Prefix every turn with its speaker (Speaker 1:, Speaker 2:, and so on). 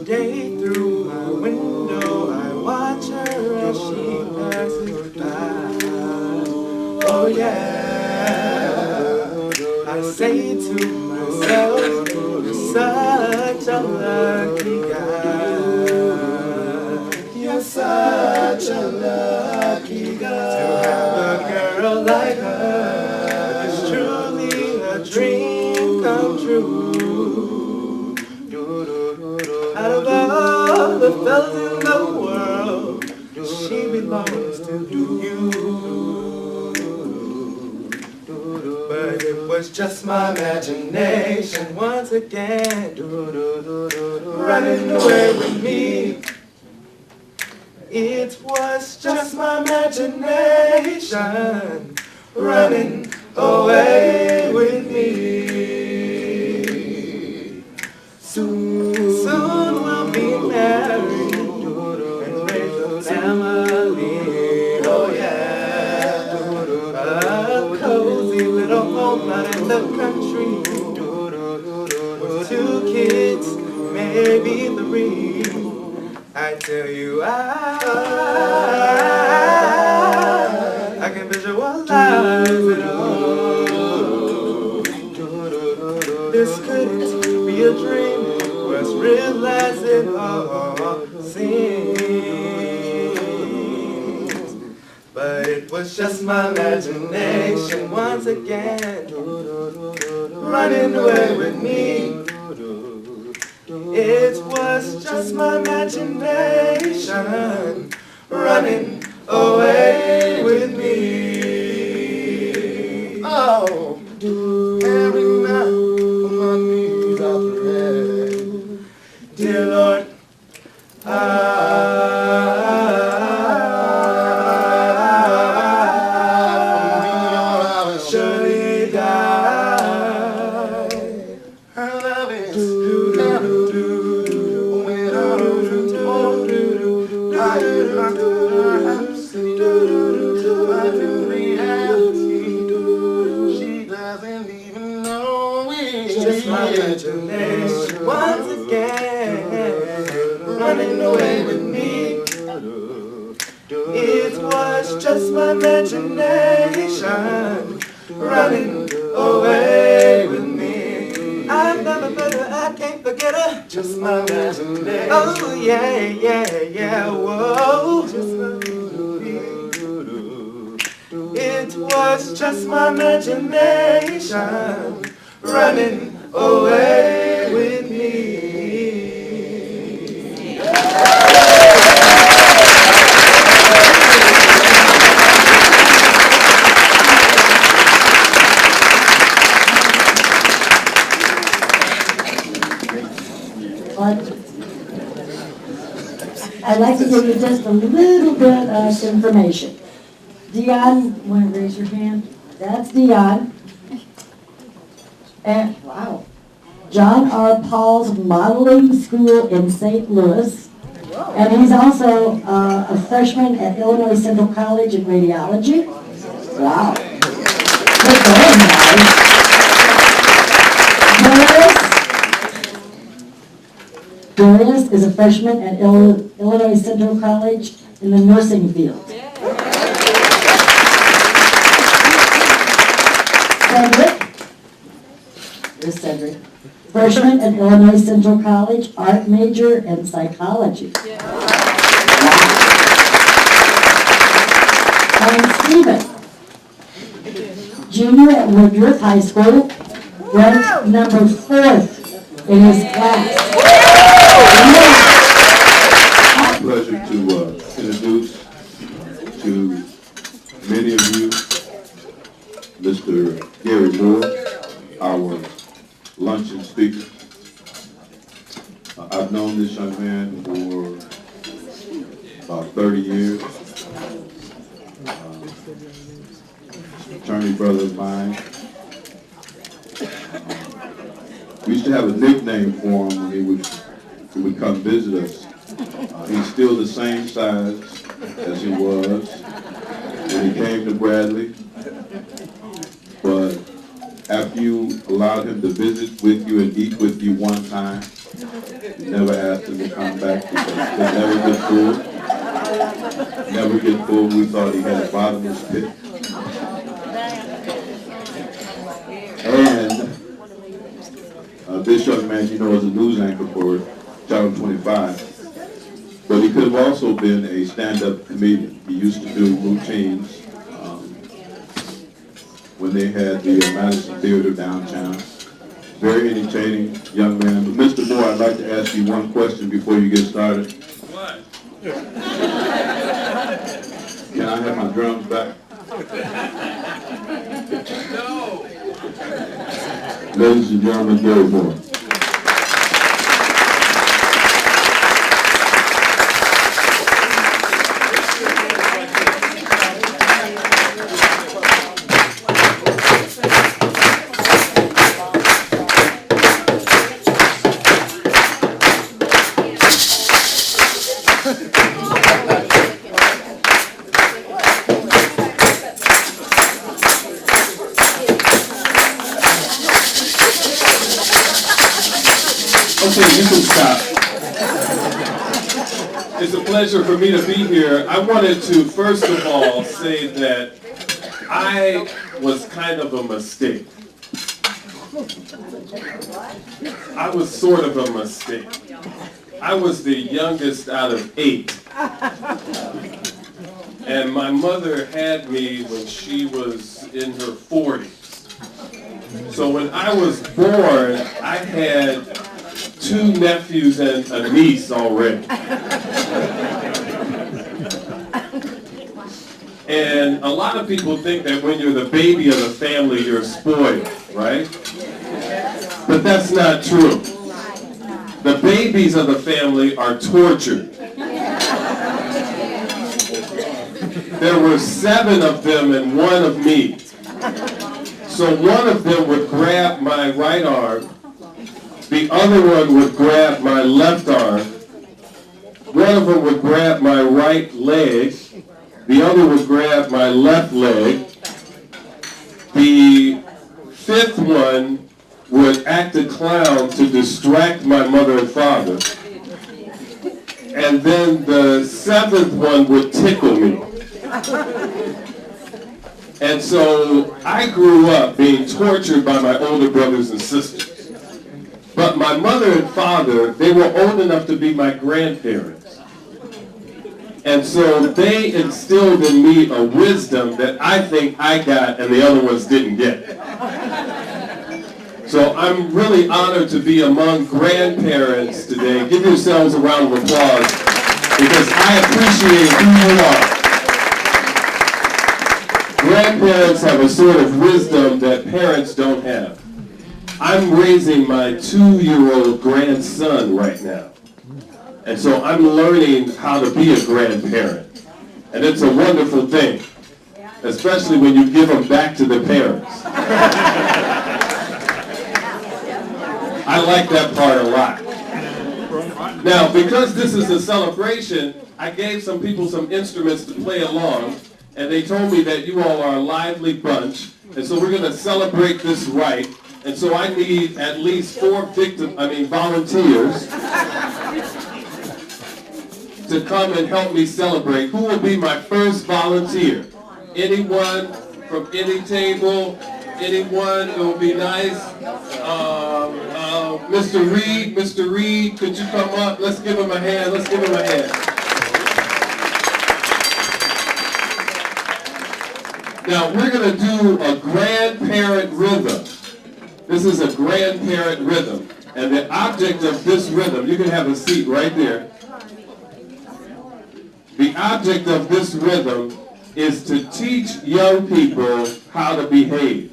Speaker 1: Day through my window, I watch her as she passes by. Oh yeah, I say to myself, you're such a lucky guy. You're such a lucky guy. To have a girl like her is truly a dream come true. Out of all the fellas in the world, she belongs to you. But it was just my imagination once again, running away with me. It was just my imagination running away with me. Soon we'll be married and raise a family. Oh yeah, a cozy little home out in the country with 2 kids, maybe 3. I tell you, I can visualize it all. This couldn't be a dream, was realizing all seems. But it was just my imagination once again, running away with me. It was just my imagination running away with me. Oh, every night on my knees I pray, dear Lord, surely die. Her love is just my imagination once again, running away with me. It was just my imagination running away with me. I've never met her, I can't forget her. Just my imagination. Oh yeah, yeah, yeah, whoa. Just my it was just my imagination running away with me.
Speaker 2: I'd like to give you just a little bit of information. Dion, want to raise your hand? That's Dion. And, wow. John R. Paul's modeling school in St. Louis. And he's also a freshman at Illinois Central College in radiology. Wow. Good going, guys. Darius is a freshman at Illinois Central College in the nursing field. Cedric, here's Cedric, freshman at Illinois Central College, art major and psychology. And Stephen, junior at Woodruff High School, ranked number 4th in his class.
Speaker 3: Pleasure to introduce to many of you Mr. Garry Moore, our luncheon speaker. I've known this young man for about 30 years. Attorney brother of mine. We used to have a nickname for him when he would come visit us. He's still the same size as he was. he came to Bradley, but after you allowed him to visit with you and eat with you one time, you never asked him to come back because he could never get full. Never get full. We thought he had a bottomless pit. And this young man, you know, is a news anchor for Channel 25. But he could have also been a stand-up comedian. He used to do routines when they had the Madison Theater downtown. Very entertaining young man. But Mr. Moore, I'd like to ask you one question before you get started.
Speaker 4: What?
Speaker 3: Can I have my drums back?
Speaker 4: No.
Speaker 3: Ladies and gentlemen, Garry Moore.
Speaker 4: Okay, you can stop. It's a pleasure for me to be here. I wanted to, first of all, say that I was kind of a mistake. I was sort of a mistake. I was the youngest out of 8. And my mother had me when she was in her 40s. So when I was born, I had 2 nephews and a niece already. And a lot of people think that when you're the baby of the family, you're spoiled, right? But that's not true. The babies of the family are tortured. There were 7 of them and 1 of me. So one of them would grab my right arm, the other one would grab my left arm, one of them would grab my right leg, the other would grab my left leg, the 5th one would act a clown to distract my mother and father, and then the 7th one would tickle me. And so I grew up being tortured by my older brothers and sisters. But my mother and father, they were old enough to be my grandparents. And so they instilled in me a wisdom that I think I got and the other ones didn't get. So I'm really honored to be among grandparents today. Give yourselves a round of applause because I appreciate who you are. Grandparents have a sort of wisdom that parents don't have. I'm raising my 2-year-old grandson right now. And so I'm learning how to be a grandparent. And it's a wonderful thing, especially when you give them back to their parents. I like that part a lot. Now, because this is a celebration, I gave some people some instruments to play along, and they told me that you all are a lively bunch, and so we're going to celebrate this right. And so I need at least 4 volunteers to come and help me celebrate. Who will be my first volunteer? Anyone from any table? Anyone? It will be nice. Mr. Reed, could you come up? Let's give him a hand. Let's give him a hand. Now we're going to do a grandparent rhythm. This is a grandparent rhythm. And the object of this rhythm, you can have a seat right there. The object of this rhythm is to teach young people how to behave.